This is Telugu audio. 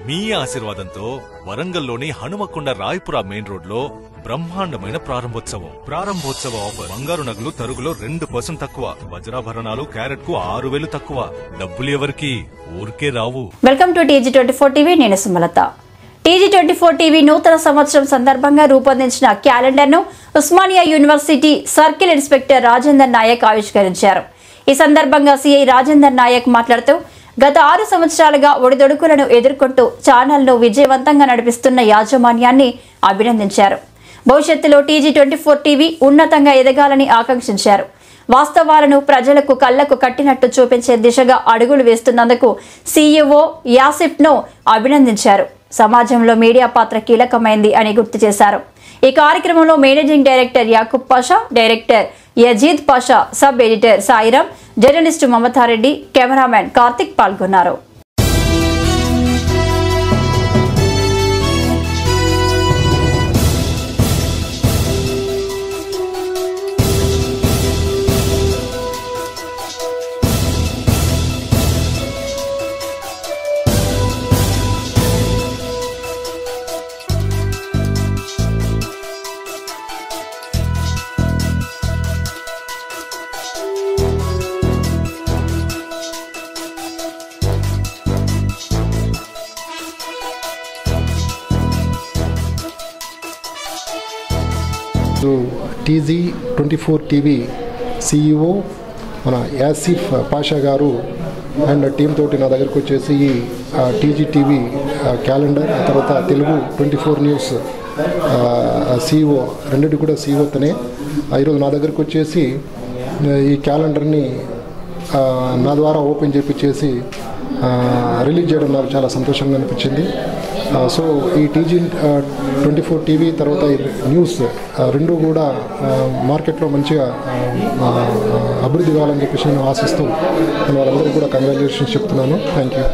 మీ ఆశీర్వాదంతో వరంగల్లోని హనుమకొండ రాయపుర మెయిన్ రోడ్ లో బ్రహ్మాండమైన ప్రారంభోత్సవ ఆఫర్. బంగారు నగలు తరుగులో 2% తక్కువ, వజ్రాభరణాలు క్యారెట్ కు 6,000 తక్కువ. డబ్బులు ఎవరికి ఊరికే రావు. Welcome to TG24 TV. నేను సుమలత. TG24 టీవీ నూతన సంవత్సరం సందర్భంగా రూపొందించిన క్యాలెండర్ ను Osmania university circle inspector Rajender Naik ఆవిష్కరించారు. ఈ సందర్భంగా సిఐ రాజేందర్ నాయక్ మాట్లాడుతూ గత 6 సంవత్సరాలుగా ఒడిదొడుకులను ఎదుర్కొంటూ ఛానల్ను విజయవంతంగా నడిపిస్తున్న యాజమాన్యాన్ని అభినందించారు. భవిష్యత్తులో TG24 టీవీ ఉన్నతంగా ఎదగాలని ఆకాంక్షించారు. వాస్తవాలను ప్రజలకు కళ్లకు కట్టినట్టు చూపించే దిశగా అడుగులు వేస్తున్నందుకు CEO యాసిఫ్ను అభినందించారు. సమాజంలో మీడియా పాత్ర కీలకమైంది అని గుర్తు చేశారు. ఈ కార్యక్రమంలో managing director Yakub Pasha, director Yazid Pasha, sub editor Sairam, journalist Mamata Reddy, cameraman Karthik పాల్గొన్నారు. TG24 టీవీ CEO మన యాసిఫ్ పాషా గారు అండ్ టీమ్ తోటి నా దగ్గరకు వచ్చేసి ఈ TG టీవీ క్యాలెండర్, ఆ తర్వాత తెలుగు 24 న్యూస్ CEO రెండింటి కూడా CEO తనే ఈరోజు నా దగ్గరకు వచ్చేసి ఈ క్యాలెండర్ని నా ద్వారా ఓపెన్ చేపించేసి రిలీజ్ చేయడం నాకు చాలా సంతోషంగా అనిపించింది. సో ఈ TG24 టీవీ తర్వాత న్యూస్ రెండు కూడా మార్కెట్లో మంచిగా అభివృద్ధి కావాలని చెప్పేసి నేను ఆశిస్తూ నేను వాళ్ళందరికీ కూడా కంగ్రాచులేషన్స్ చెప్తున్నాను. Thank you.